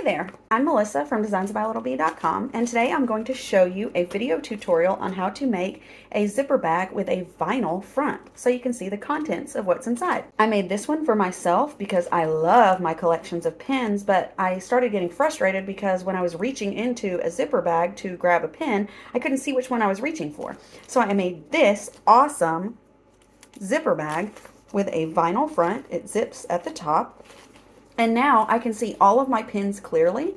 Hi there, I'm Melissa from designsbylittlebee.com, and today I'm going to show you a video tutorial on how to make a zipper bag with a vinyl front so you can see the contents of what's inside. I made this one for myself because I love my collections of pins, but I started getting frustrated because when I was reaching into a zipper bag to grab a pin, I couldn't see which one I was reaching for. So I made this awesome zipper bag with a vinyl front. It zips at the top. And now I can see all of my pins clearly.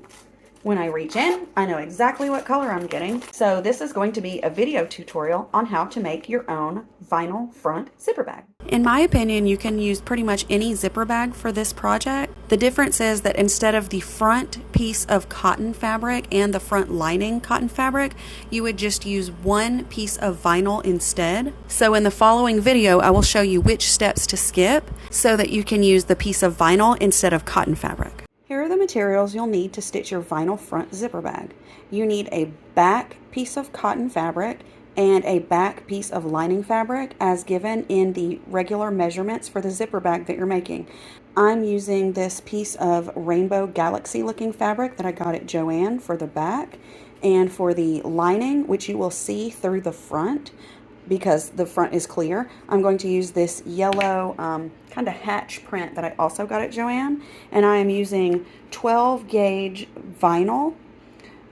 When I reach in, I know exactly what color I'm getting. So this is going to be a video tutorial on how to make your own vinyl front zipper bag. In my opinion, you can use pretty much any zipper bag for this project. The difference is that instead of the front piece of cotton fabric and the front lining cotton fabric, you would just use one piece of vinyl instead. So in the following video, I will show you which steps to skip so that you can use the piece of vinyl instead of cotton fabric. Here are the materials you'll need to stitch your vinyl front zipper bag. You need a back piece of cotton fabric and a back piece of lining fabric as given in the regular measurements for the zipper bag that you're making. I'm using this piece of rainbow galaxy looking fabric that I got at Joann for the back, and for the lining, which you will see through the front because the front is clear, I'm going to use this yellow kind of hatch print that I also got at Joann, and I am using 12 gauge vinyl,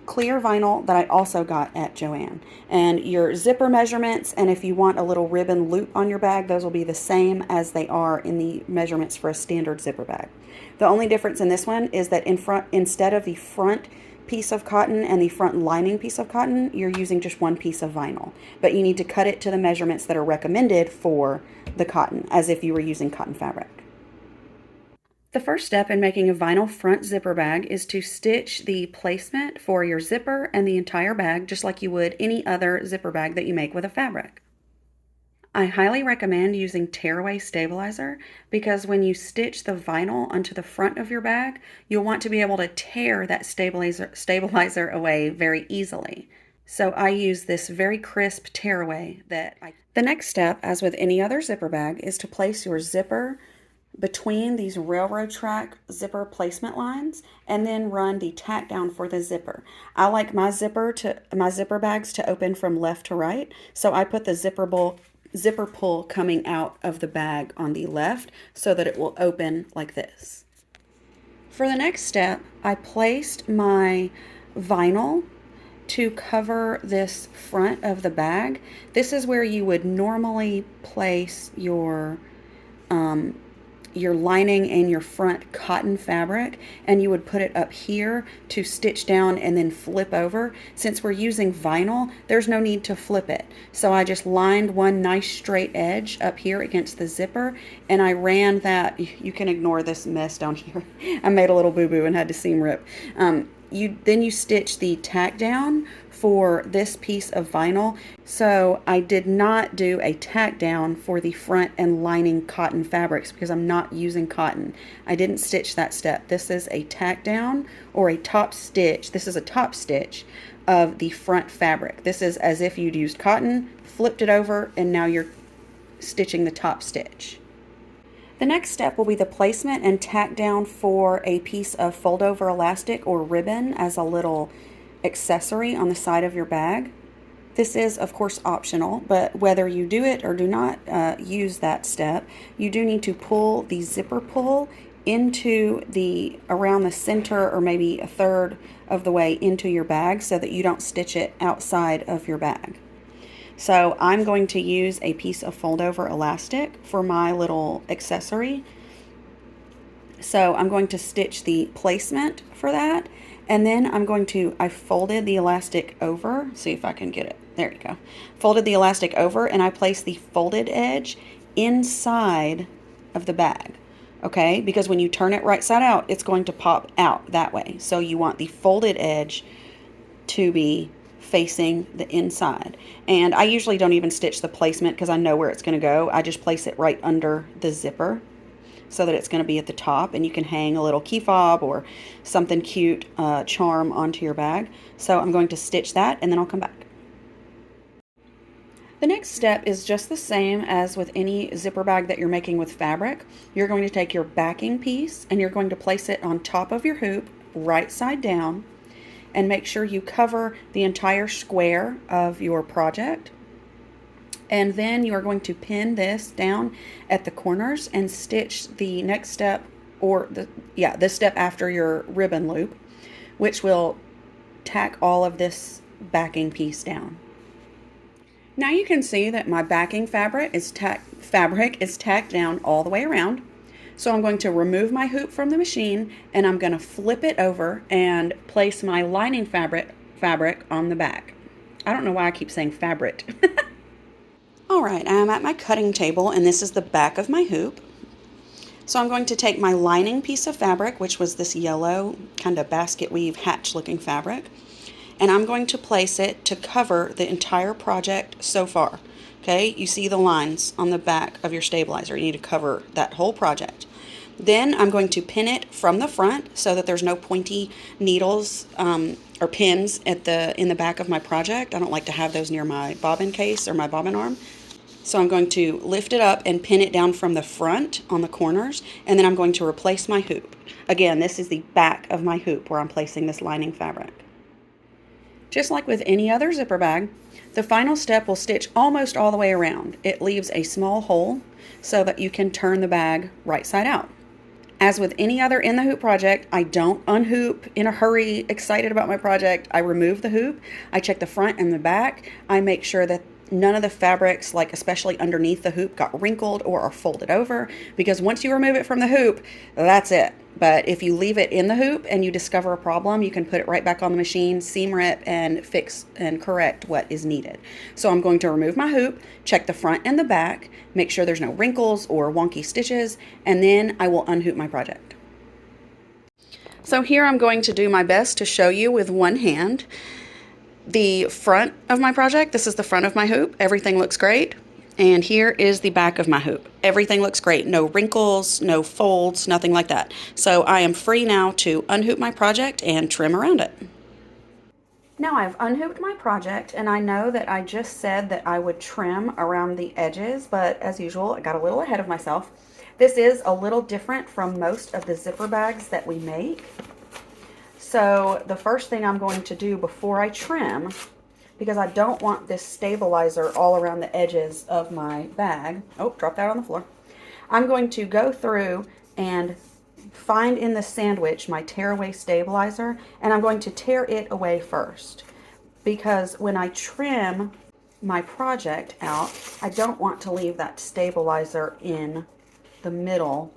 clear vinyl that I also got at Joann. And your zipper measurements, and if you want a little ribbon loop on your bag, those will be the same as they are in the measurements for a standard zipper bag. The only difference in this one is that instead of the front piece of cotton and the front lining piece of cotton, you're using just one piece of vinyl, but you need to cut it to the measurements that are recommended for the cotton, as if you were using cotton fabric. The first step in making a vinyl front zipper bag is to stitch the placement for your zipper and the entire bag just like you would any other zipper bag that you make with a fabric. I highly recommend using tearaway stabilizer because when you stitch the vinyl onto the front of your bag, you'll want to be able to tear that stabilizer away very easily. So I use this very crisp tearaway The next step, as with any other zipper bag, is to place your zipper between these railroad track zipper placement lines and then run the tack down for the zipper. I like my zipper bags to open from left to right, so I put the zipper pull coming out of the bag on the left so that it will open like this. For the next step, I placed my vinyl to cover this front of the bag. This is where you would normally place your lining and your front cotton fabric, and you would put it up here to stitch down and then flip over. Since we're using vinyl, there's no need to flip it. So I just lined one nice straight edge up here against the zipper, and I ran that. You can ignore this mess down here. I made a little boo-boo and had to seam rip. Then you stitch the tack down for this piece of vinyl. So I did not do a tack down for the front and lining cotton fabrics because I'm not using cotton. I didn't stitch that step. This is a tack down or a top stitch. This is a top stitch of the front fabric. This is as if you'd used cotton, flipped it over, and now you're stitching the top stitch. The next step will be the placement and tack down for a piece of fold over elastic or ribbon as a little accessory on the side of your bag. This is of course optional, but whether you do it or do not use that step, you do need to pull the zipper pull into around the center or maybe a third of the way into your bag so that you don't stitch it outside of your bag. So I'm going to use a piece of fold over elastic for my little accessory. So I'm going to stitch the placement for that, and then I folded the elastic over. See if I can get it. There you go. Folded the elastic over, and I placed the folded edge inside of the bag. Okay, because when you turn it right side out, it's going to pop out that way. So you want the folded edge to be facing the inside. And I usually don't even stitch the placement because I know where it's going to go. I just place it right under the zipper so that it's going to be at the top, and you can hang a little key fob or something cute charm onto your bag. So I'm going to stitch that and then I'll come back. The next step is just the same as with any zipper bag that you're making with fabric. You're going to take your backing piece and you're going to place it on top of your hoop right side down and make sure you cover the entire square of your project. And then you are going to pin this down at the corners and stitch the next step, or this step after your ribbon loop, which will tack all of this backing piece down. Now you can see that my backing fabric is tacked down all the way around. So I'm going to remove my hoop from the machine and I'm going to flip it over and place my lining fabric on the back. I don't know why I keep saying fabric. Alright, I'm at my cutting table and this is the back of my hoop. So I'm going to take my lining piece of fabric, which was this yellow kind of basket weave hatch looking fabric, and I'm going to place it to cover the entire project so far. Okay, you see the lines on the back of your stabilizer. You need to cover that whole project. Then I'm going to pin it from the front so that there's no pointy needles or pins in the back of my project. I don't like to have those near my bobbin case or my bobbin arm. So I'm going to lift it up and pin it down from the front on the corners, and then I'm going to replace my hoop. Again, this is the back of my hoop where I'm placing this lining fabric. Just like with any other zipper bag, the final step will stitch almost all the way around. It leaves a small hole so that you can turn the bag right side out. As with any other in the hoop project, I don't unhoop in a hurry, excited about my project. I remove the hoop, I check the front and the back, I make sure that none of the fabrics, like especially underneath the hoop, got wrinkled or are folded over, because once you remove it from the hoop, that's it. But if you leave it in the hoop and you discover a problem, you can put it right back on the machine, seam rip, and fix and correct what is needed. So I'm going to remove my hoop, check the front and the back, make sure there's no wrinkles or wonky stitches, and then I will unhoop my project. So here I'm going to do my best to show you with one hand the front of my project. This is the front of my hoop. Everything looks great. And here is the back of my hoop. Everything looks great. No wrinkles, no folds, nothing like that. So I am free now to unhoop my project and trim around it. Now I've unhooped my project, and I know that I just said that I would trim around the edges, but as usual, I got a little ahead of myself. This is a little different from most of the zipper bags that we make. So the first thing I'm going to do before I trim, because I don't want this stabilizer all around the edges of my bag. Oh, dropped that on the floor. I'm going to go through and find in the sandwich my tearaway stabilizer, and I'm going to tear it away first. Because when I trim my project out, I don't want to leave that stabilizer in the middle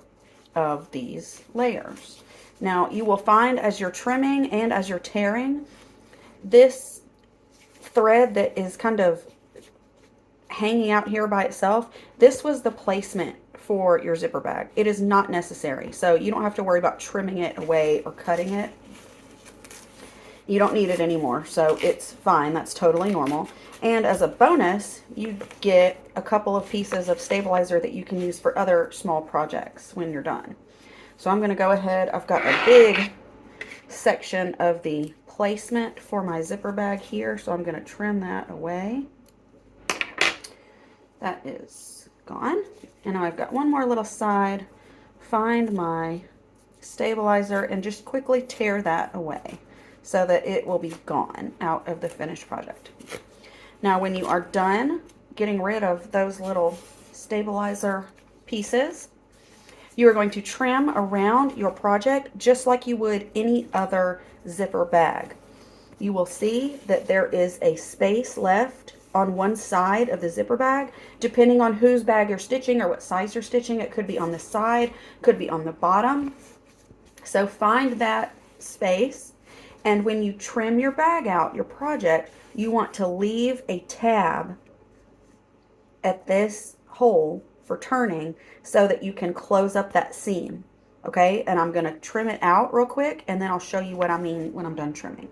of these layers. Now, you will find as you're trimming and as you're tearing, this thread that is kind of hanging out here by itself, this was the placement for your zipper bag. It is not necessary, so you don't have to worry about trimming it away or cutting it. You don't need it anymore, so it's fine. That's totally normal. And as a bonus, you get a couple of pieces of stabilizer that you can use for other small projects when you're done. So I'm going to go ahead. I've got a big section of the placement for my zipper bag here, so I'm going to trim that away. That is gone. And now I've got one more little side. Find my stabilizer and just quickly tear that away so that it will be gone out of the finished project. Now when you are done getting rid of those little stabilizer pieces, you are going to trim around your project just like you would any other zipper bag. You will see that there is a space left on one side of the zipper bag. Depending on whose bag you're stitching or what size you're stitching, it could be on the side, could be on the bottom. So find that space, and when you trim your bag out, your project, you want to leave a tab at this hole for turning so that you can close up that seam. Okay, and I'm going to trim it out real quick, and then I'll show you what I mean when I'm done trimming.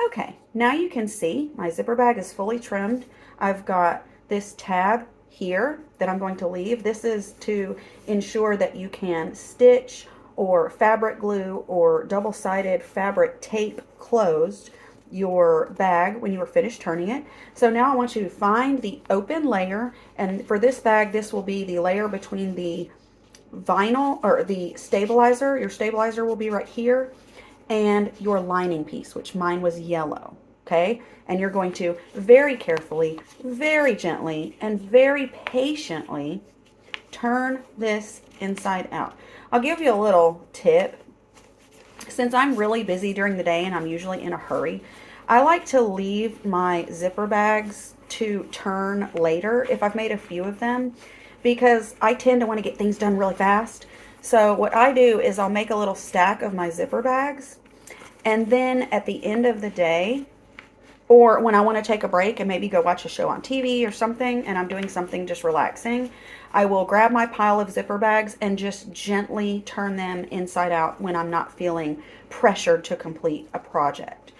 Okay, now you can see my zipper bag is fully trimmed. I've got this tab here that I'm going to leave. This is to ensure that you can stitch or fabric glue or double-sided fabric tape closed your bag when you are finished turning it. So now I want you to find the open layer, and for this bag this will be the layer between the vinyl, or the stabilizer, your stabilizer will be right here, and your lining piece, which mine was yellow, okay? And you're going to very carefully, very gently, and very patiently turn this inside out. I'll give you a little tip. Since I'm really busy during the day and I'm usually in a hurry, I like to leave my zipper bags to turn later if I've made a few of them, because I tend to want to get things done really fast. So what I do is I'll make a little stack of my zipper bags, and then at the end of the day, or when I want to take a break and maybe go watch a show on TV or something, and I'm doing something just relaxing, I will grab my pile of zipper bags and just gently turn them inside out when I'm not feeling pressured to complete a project.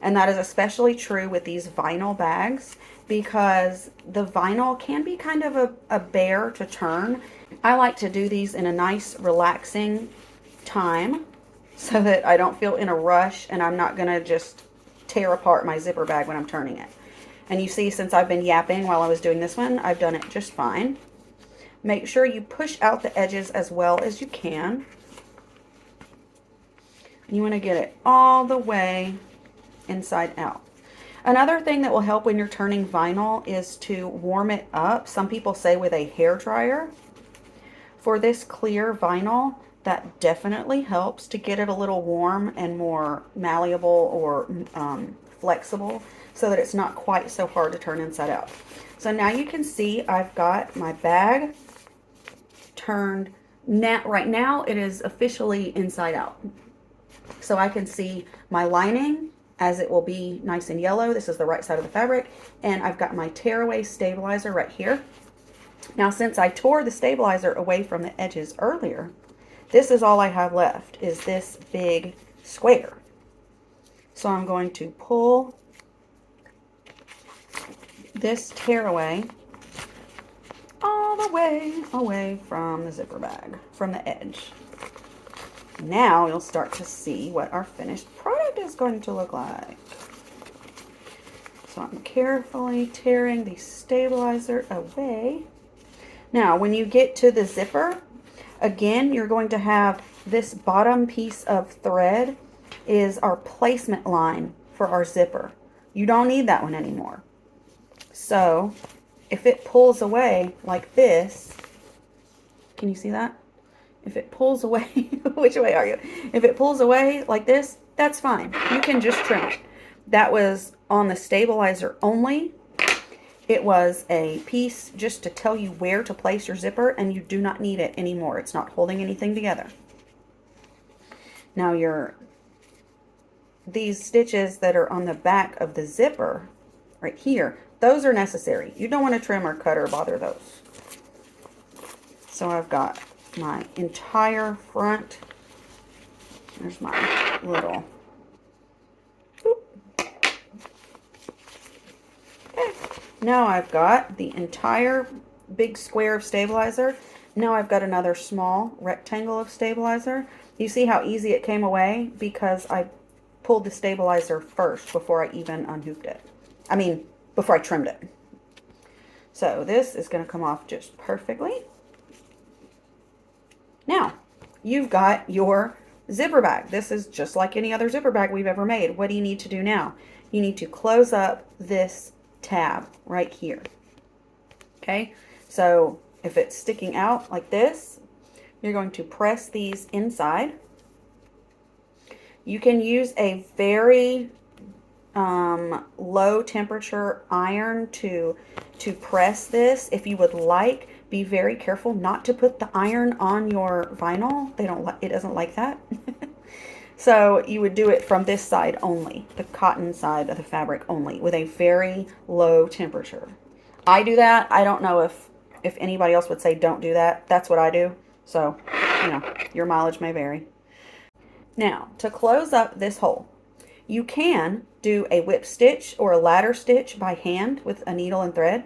And that is especially true with these vinyl bags, because the vinyl can be kind of a bear to turn. I like to do these in a nice, relaxing time so that I don't feel in a rush and I'm not going to just tear apart my zipper bag when I'm turning it. And you see, since I've been yapping while I was doing this one, I've done it just fine. Make sure you push out the edges as well as you can. You want to get it all the way inside out. Another thing that will help when you're turning vinyl is to warm it up. Some people say with a hair dryer. For this clear vinyl, that definitely helps to get it a little warm and more malleable or flexible, so that it's not quite so hard to turn inside out. So now you can see I've got my bag turned. Now, right now it is officially inside out. So I can see my lining as it will be nice and yellow. This is the right side of the fabric. And I've got my tearaway stabilizer right here. Now, since I tore the stabilizer away from the edges earlier, this is all I have left, is this big square. So I'm going to pull this tearaway all the way away from the zipper bag, from the edge. Now you'll start to see what our finished product is going to look like. So I'm carefully tearing the stabilizer away. Now, when you get to the zipper, again, you're going to have this bottom piece of thread is our placement line for our zipper. You don't need that one anymore. So if it pulls away like this, can you see that? If it pulls away, which way are you? If it pulls away like this, that's fine. You can just trim it. That was on the stabilizer only. It was a piece just to tell you where to place your zipper, and you do not need it anymore. It's not holding anything together. Now these stitches that are on the back of the zipper right here, those are necessary. You don't want to trim or cut or bother those. So I've got my entire front. There's my little. Okay. Now I've got the entire big square of stabilizer. Now I've got another small rectangle of stabilizer. You see how easy it came away? Because I pulled the stabilizer first before I even unhooked it. I mean, before I trimmed it. So this is going to come off just perfectly. Now, you've got your zipper bag. This is just like any other zipper bag we've ever made. What do you need to do now? You need to close up this tab right here. Okay, so if it's sticking out like this, you're going to press these inside. You can use a very low temperature iron to press this if you would like. Be very careful not to put the iron on your vinyl. It doesn't like that. So you would do it from this side only, the cotton side of the fabric only, with a very low temperature. I do that. I don't know if anybody else would say don't do that. That's what I do. So, your mileage may vary. Now, to close up this hole, you can do a whip stitch or a ladder stitch by hand with a needle and thread.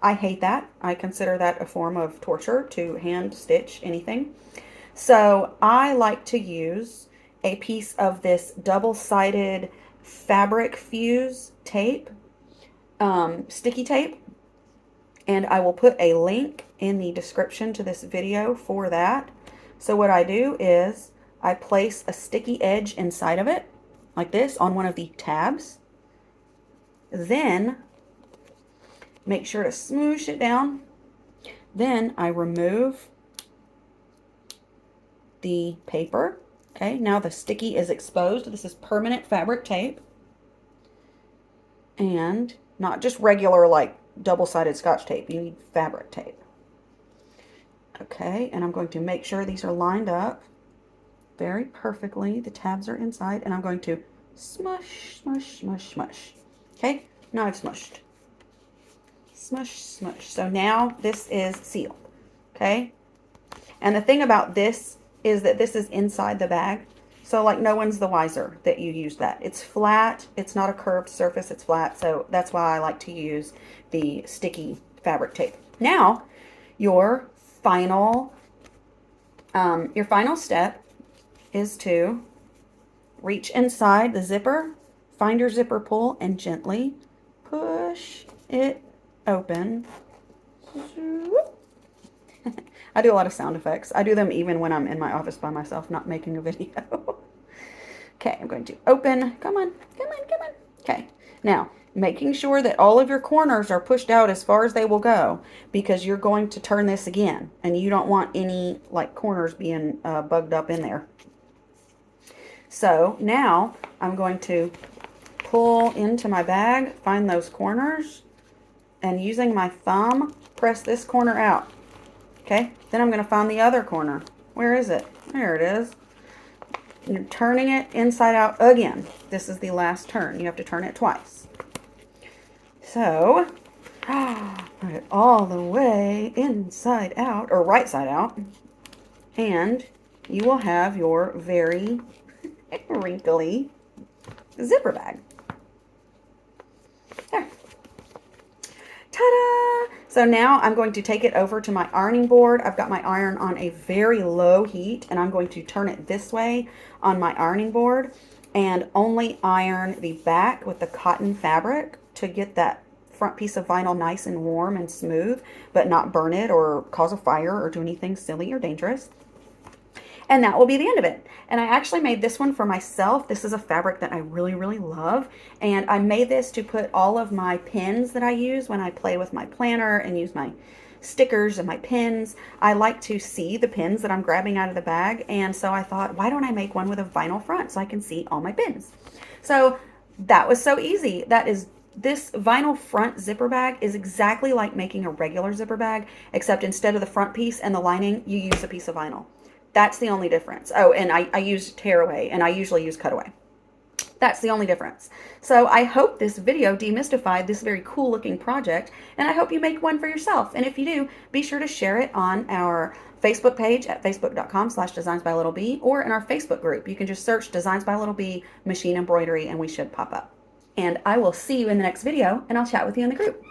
I hate that. I consider that a form of torture to hand stitch anything. So I like to use a piece of this double-sided fabric fuse tape, sticky tape, and I will put a link in the description to this video for that. So what I do is I place a sticky edge inside of it, like this, on one of the tabs. Then make sure to smoosh it down. Then I remove the paper. Okay, now the sticky is exposed. This is permanent fabric tape. And not just regular like double-sided Scotch tape. You need fabric tape. Okay, and I'm going to make sure these are lined up very perfectly. The tabs are inside, and I'm going to smush, smush, smush, smush. Okay, now I've smushed. Smush, smush. So now this is sealed. Okay, and the thing about this is that this is inside the bag. So like no one's the wiser that you use that. It's flat. It's not a curved surface. It's flat. So that's why I like to use the sticky fabric tape. Now, your final step is to reach inside the zipper, find your zipper pull, and gently push it open. I do a lot of sound effects. I do them even when I'm in my office by myself, not making a video. Okay, I'm going to open. Come on, come on, come on. Okay, now making sure that all of your corners are pushed out as far as they will go, because you're going to turn this again, and you don't want any like corners being bugged up in there. So now I'm going to pull into my bag, find those corners, and using my thumb, press this corner out. Okay, then I'm going to find the other corner. Where is it? There it is. You're turning it inside out again. This is the last turn. You have to turn it twice. So, put it all the way inside out, or right side out, and you will have your very wrinkly zipper bag. There. Ta-da! So now I'm going to take it over to my ironing board. I've got my iron on a very low heat, and I'm going to turn it this way on my ironing board and only iron the back with the cotton fabric to get that front piece of vinyl nice and warm and smooth, but not burn it or cause a fire or do anything silly or dangerous. And that will be the end of it. And I actually made this one for myself. This is a fabric that I really, really love. And I made this to put all of my pins that I use when I play with my planner and use my stickers and my pins. I like to see the pins that I'm grabbing out of the bag. And so I thought, why don't I make one with a vinyl front so I can see all my pins? So that was so easy. This vinyl front zipper bag is exactly like making a regular zipper bag, except instead of the front piece and the lining, you use a piece of vinyl. That's the only difference. Oh, and I use tearaway, and I usually use cutaway. That's the only difference. So I hope this video demystified this very cool looking project, and I hope you make one for yourself. And if you do, be sure to share it on our Facebook page at facebook.com/designsbylittleb, or in our Facebook group. You can just search Designs by Little B Machine Embroidery, and we should pop up. And I will see you in the next video, and I'll chat with you in the group.